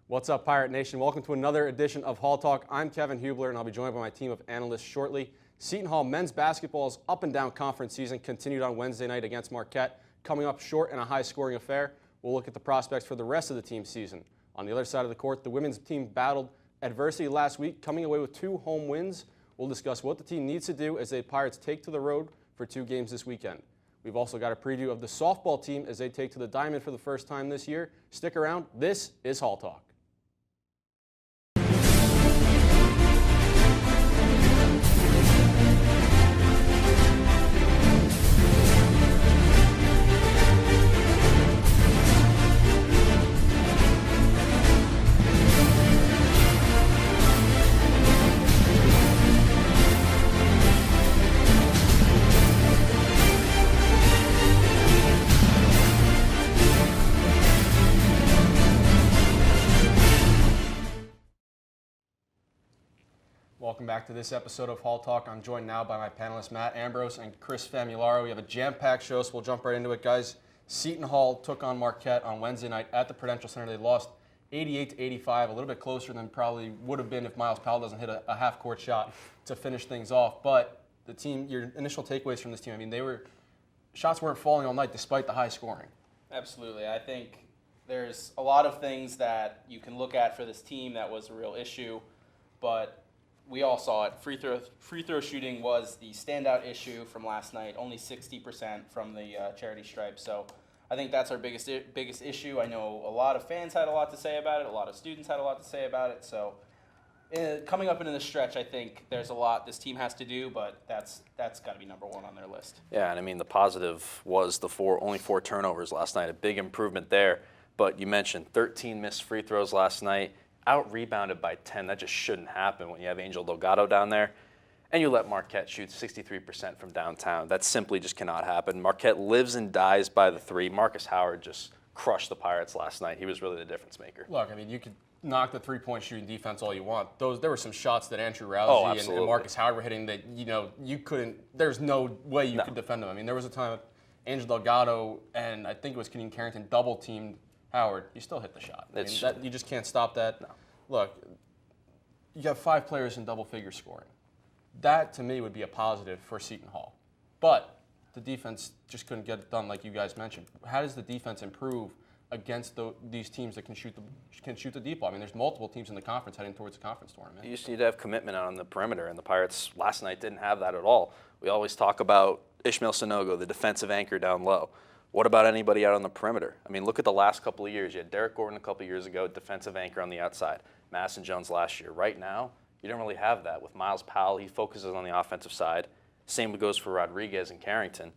What's up, Pirate Nation? Welcome to another edition of Hall Talk. I'm Kevin Huebler, and I'll be joined by my team of analysts shortly. Seton Hall men's basketball's up-and-down conference season continued on Wednesday night against Marquette, coming up short in a high-scoring affair. We'll look at the prospects for the rest of the team's season. On the other side of the court, the women's team battled adversity last week, coming away with 2 home wins. We'll discuss what the team needs to do as the Pirates take to the road for 2 games this weekend. We've also got a preview of the softball team as they take to the diamond for the first time this year. Stick around. This is Hall Talk. Welcome back to this episode of Hall Talk. I'm joined now by my panelists, Matt Ambrose and Chris Famularo. We have a jam-packed show, so we'll jump right into it, guys. Seton Hall took on Marquette on Wednesday night at the Prudential Center. They lost 88-85, a little bit closer than probably would have been if Miles Powell doesn't hit a half-court shot to finish things off. But the team, your initial takeaways from this team, I mean, shots weren't falling all night despite the high scoring. Absolutely. I think there's a lot of things that you can look at for this team that was a real issue, but we all saw it. Free throw shooting was the standout issue from last night. Only 60% from the charity stripe. So I think that's our biggest issue. I know a lot of fans had a lot to say about it. A lot of students had a lot to say about it. So coming up into the stretch, I think there's a lot this team has to do, but that's got to be number one on their list. Yeah, and I mean the positive was the only 4 turnovers last night. A big improvement there. But you mentioned 13 missed free throws last night. Out-rebounded by 10. That just shouldn't happen when you have Angel Delgado down there. And you let Marquette shoot 63% from downtown. That simply just cannot happen. Marquette lives and dies by the 3. Marcus Howard just crushed the Pirates last night. He was really the difference maker. Look, I mean, you could knock the three-point shooting defense all you want. There were some shots that Andrew Rousey and Marcus Howard were hitting that, you couldn't, there's no way you could defend them. I mean, there was a time Angel Delgado and I think it was Kenyon Carrington double-teamed Howard, you still hit the shot. I mean, you just can't stop that. No. Look, you have 5 players in double-figure scoring. That, to me, would be a positive for Seton Hall. But the defense just couldn't get it done like you guys mentioned. How does the defense improve against these teams that can shoot the deep ball? I mean, there's multiple teams in the conference heading towards the conference tournament. You just need to have commitment on the perimeter, and the Pirates last night didn't have that at all. We always talk about Ishmael Sanogo, the defensive anchor down low. What about anybody out on the perimeter? I mean, look at the last couple of years. You had Derek Gordon a couple of years ago, defensive anchor on the outside. Madison Jones last year. Right now, you don't really have that. With Miles Powell, he focuses on the offensive side. Same goes for Rodriguez and Carrington.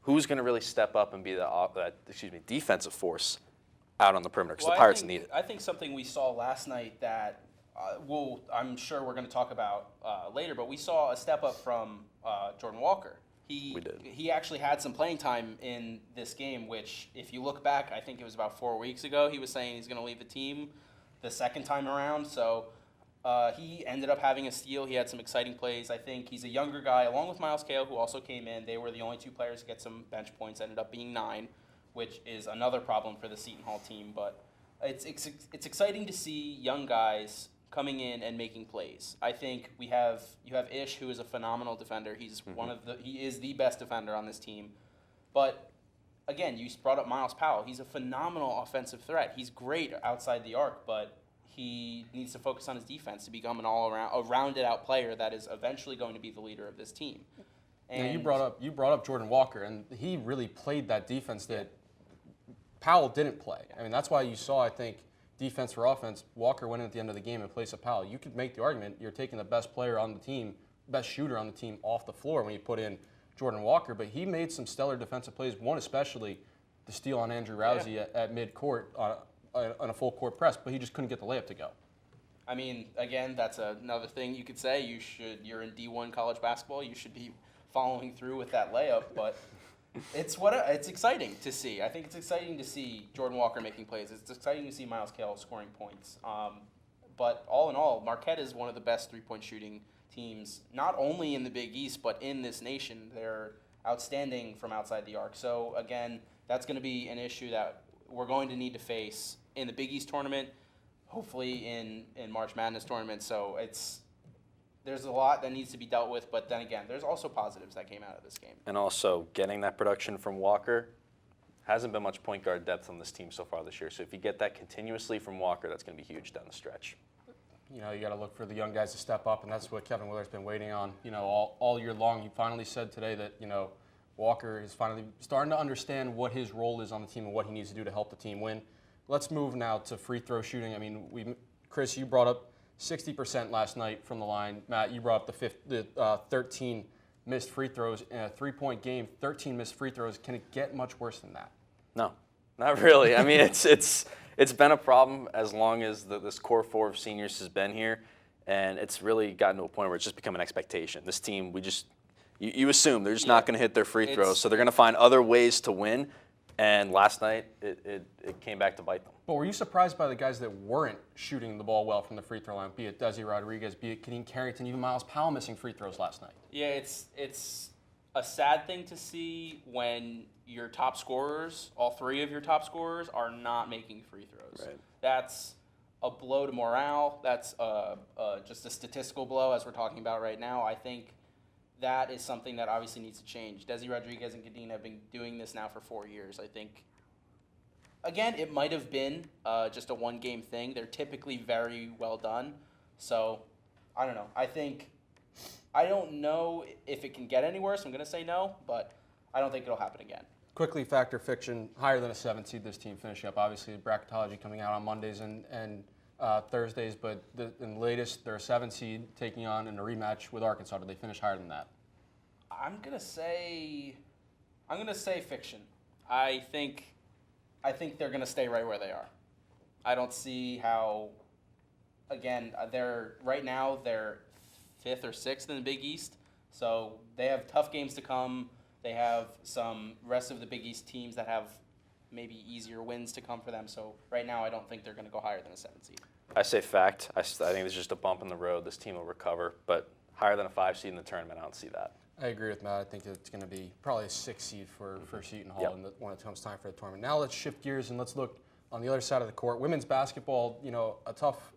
Who's going to really step up and be the defensive force out on the perimeter? Because the Pirates need it. I think something we saw last night that I'm sure we're going to talk about later, but we saw a step up from Jordan Walker. He actually had some playing time in this game, which if you look back, I think it was about 4 weeks ago, he was saying he's going to leave the team the second time around. So he ended up having a steal. He had some exciting plays. I think he's a younger guy, along with Miles Cale, who also came in. They were the only 2 players to get some bench points, ended up being 9, which is another problem for the Seton Hall team. But it's exciting to see young guys coming in and making plays. I think you have Ish, who is a phenomenal defender. He's he is the best defender on this team. But again, you brought up Miles Powell. He's a phenomenal offensive threat. He's great outside the arc, but he needs to focus on his defense to become a rounded out player that is eventually going to be the leader of this team. And you brought up Jordan Walker, and he really played that defense that Powell didn't play. I mean, that's why you saw, I think, defense for offense, Walker went in at the end of the game in place of Powell. You could make the argument you're taking the best player on the team, best shooter on the team off the floor when you put in Jordan Walker, but he made some stellar defensive plays, one especially the steal on Andrew Rousey at mid-court on a full-court press, but he just couldn't get the layup to go. I mean, again, that's another thing you could say. You're in D1 college basketball, you should be following through with that layup, but it's exciting to see. I think it's exciting to see Jordan Walker making plays. It's exciting to see Miles Cale scoring points. But all in all, Marquette is one of the best three-point shooting teams, not only in the Big East, but in this nation. They're outstanding from outside the arc. So, again, that's going to be an issue that we're going to need to face in the Big East tournament. hopefully in March Madness tournament. So there's a lot that needs to be dealt with, but then again, there's also positives that came out of this game. And also, getting that production from Walker, hasn't been much point guard depth on this team so far this year. So if you get that continuously from Walker, that's going to be huge down the stretch. You know, you got to look for the young guys to step up, and that's what Kevin Willard's been waiting on, you know, all year long. He finally said today that, you know, Walker is finally starting to understand what his role is on the team and what he needs to do to help the team win. Let's move now to free throw shooting. I mean, Chris, you brought up 60% last night from the line. Matt, you brought up the 13 missed free throws in a three-point game. 13 missed free throws. Can it get much worse than that? No, not really. I mean, it's been a problem as long as this core four of seniors has been here, and it's really gotten to a point where it's just become an expectation. This team, you assume they're just not going to hit their free throws, so they're going to find other ways to win. And last night, it came back to bite them. But were you surprised by the guys that weren't shooting the ball well from the free throw line, be it Desi Rodriguez, be it Kadeem Carrington, even Miles Powell missing free throws last night? Yeah, it's a sad thing to see when your top scorers, all three of your top scorers, are not making free throws. Right. That's a blow to morale. That's just a statistical blow, as we're talking about right now. I think that is something that obviously needs to change. Desi Rodriguez and Kadeem have been doing this now for 4 years. I think, again, it might have been just a one-game thing. They're typically very well done. So, I don't know. I don't know if it can get any worse. I'm going to say no, but I don't think it'll happen again. Quickly, fact or fiction, higher than a 7 seed this team finishing up. Obviously, bracketology coming out on Mondays and Thursdays, but in the latest, they're a 7 seed taking on in a rematch with Arkansas. Did they finish higher than that? I'm gonna say fiction. I think they're gonna stay right where they are. I don't see how. Again, right now they're 5th or 6th in the Big East, so they have tough games to come. They have some rest of the Big East teams that have maybe easier wins to come for them. So right now, I don't think they're going to go higher than a 7 seed. I say fact. I think there's just a bump in the road. This team will recover, but higher than a 5 seed in the tournament, I don't see that. I agree with Matt. I think it's going to be probably a 6 seed for Seton Hall when it comes time for the tournament. Now let's shift gears and let's look on the other side of the court. Women's basketball, you know, a tough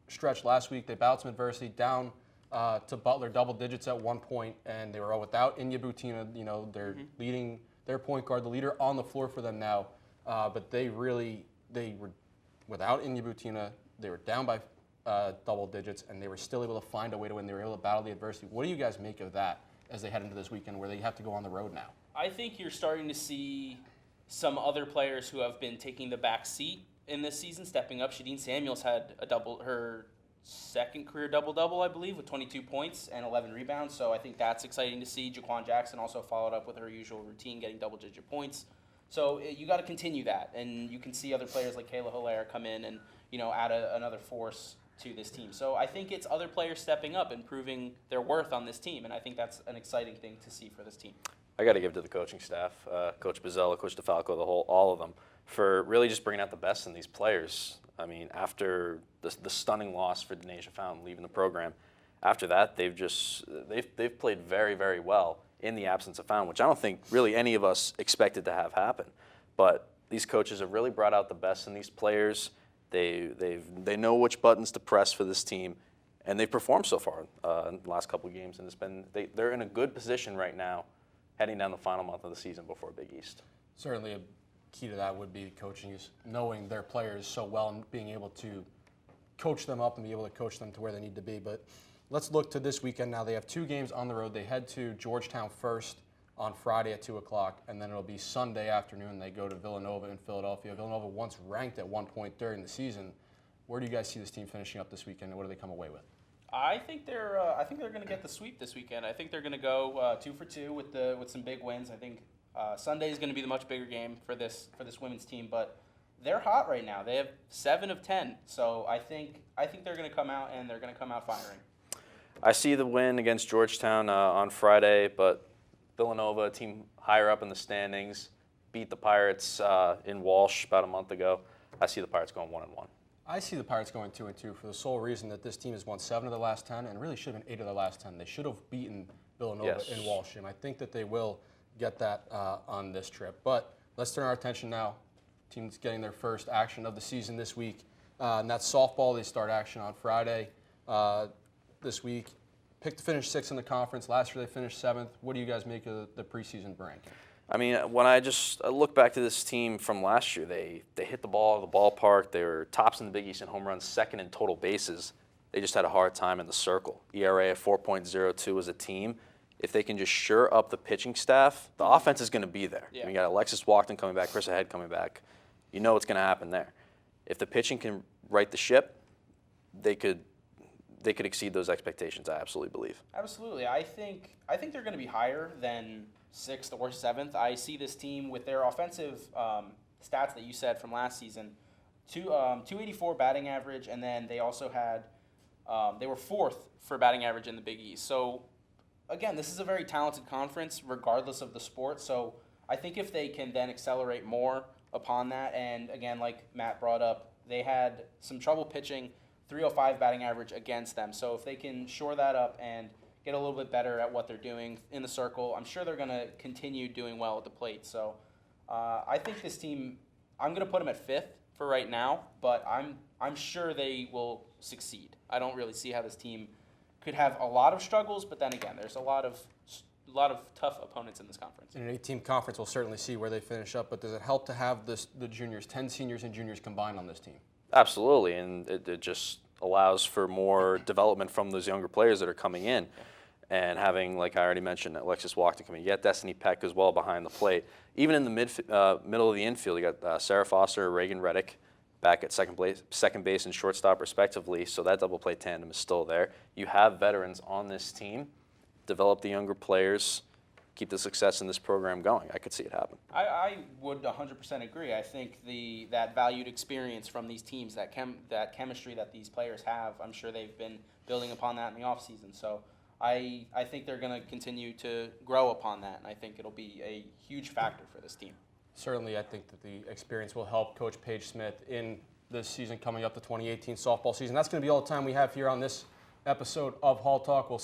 stretch last week. They battled some adversity, down to Butler double digits at one point, and they were all without Inya Butina. You know, they're leading their point guard, the leader on the floor for them now. But they were without Inya Butina. They were down by double digits, and they were still able to find a way to win. They were able to battle the adversity. What do you guys make of that as they head into this weekend where they have to go on the road now? I think you're starting to see some other players who have been taking the back seat in this season stepping up. Shadeen Samuels had her second career double-double, I believe, with 22 points and 11 rebounds. So I think that's exciting to see. Jaquan Jackson also followed up with her usual routine, getting double-digit points. So you got to continue that, and you can see other players like Kayla Hilaire come in and add another force to this team. So I think it's other players stepping up and proving their worth on this team, and I think that's an exciting thing to see for this team. I got to give it to the coaching staff, Coach Bozzella, Coach DeFalco, all of them, for really just bringing out the best in these players. I mean, after the stunning loss for Denasia Fountain leaving the program, after that they've played very, very well in the absence of Fountain, which I don't think really any of us expected to have happen. But these coaches have really brought out the best in these players. They know which buttons to press for this team, and they've performed so far in the last couple of games. And they're in a good position right now, heading down the final month of the season before Big East. Certainly a key to that would be coaching, is knowing their players so well and being able to coach them up and be able to coach them to where they need to be. But let's look to this weekend now. They have 2 games on the road. They head to Georgetown first on Friday at 2 o'clock, and then it'll be Sunday afternoon. They go to Villanova in Philadelphia. Villanova once ranked at one point during the season. Where do you guys see this team finishing up this weekend, and what do they come away with? I think they're going to get the sweep this weekend. I think they're going to go 2 for 2 with some big wins. I think Sunday is going to be the much bigger game for this women's team, but they're hot right now. They have 7 of 10, so I think they're going to come out, and they're going to come out firing. I see the win against Georgetown on Friday, but Villanova, a team higher up in the standings, beat the Pirates in Walsh about a month ago. I see the Pirates going 1-1. I see the Pirates going 2-2 for the sole reason that this team has won 7 of the last 10 and really should have been 8 of the last 10. They should have beaten Villanova in Walsh, and I think that they will get that on this trip. But let's turn our attention now. Team's getting their first action of the season this week And that's softball. They start action on Friday this week. Picked to finish 6th in the conference. Last year they finished 7th. What do you guys make of the preseason ranking? I mean, when I look back to this team from last year, they hit the ball at the ballpark. They were tops in the Big East in home runs, 2nd in total bases. They just had a hard time in the circle. ERA of 4.02 as a team. If they can just shore up the pitching staff, the offense is going to be there. Yeah. You got Alexis Walkden coming back, Chris Ahead coming back. You know what's going to happen there. If the pitching can right the ship, they could exceed those expectations. I absolutely believe. Absolutely. I think they're going to be higher than 6th or 7th. I see this team with their offensive stats that you said from last season, 284 batting average, and then they also had they were 4th for batting average in the Big East. So again, this is a very talented conference, regardless of the sport. So I think if they can then accelerate more upon that, and again, like Matt brought up, they had some trouble pitching, 305 batting average against them. So if they can shore that up and get a little bit better at what they're doing in the circle, I'm sure they're going to continue doing well at the plate. So I think this team, I'm going to put them at 5th for right now, but I'm sure they will succeed. I don't really see how this team could have a lot of struggles, but then again, there's a lot of tough opponents in this conference. In an 8-team conference, we'll certainly see where they finish up, but does it help to have the juniors, 10 seniors and juniors combined on this team? Absolutely, and it just allows for more development from those younger players that are coming in. And having, like I already mentioned, Alexis Walkden coming, you got Destiny Peck as well behind the plate. Even in the middle of the infield, you got Sarah Foster, Reagan Reddick back at second base and shortstop respectively, so that double play tandem is still there. You have veterans on this team. Develop the younger players, keep the success in this program going. I could see it happen. I would 100% agree. I think that valued experience from these teams, that chemistry that these players have, I'm sure they've been building upon that in the offseason. So I think they're going to continue to grow upon that, and I think it'll be a huge factor for this team. Certainly, I think that the experience will help Coach Paige Smith in this season coming up, the 2018 softball season. That's going to be all the time we have here on this episode of Hall Talk. We'll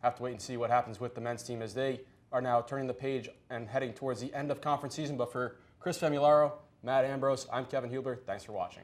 have to wait and see what happens with the men's team as they are now turning the page and heading towards the end of conference season. But for Chris Famularo, Matt Ambrose, I'm Kevin Huebler. Thanks for watching.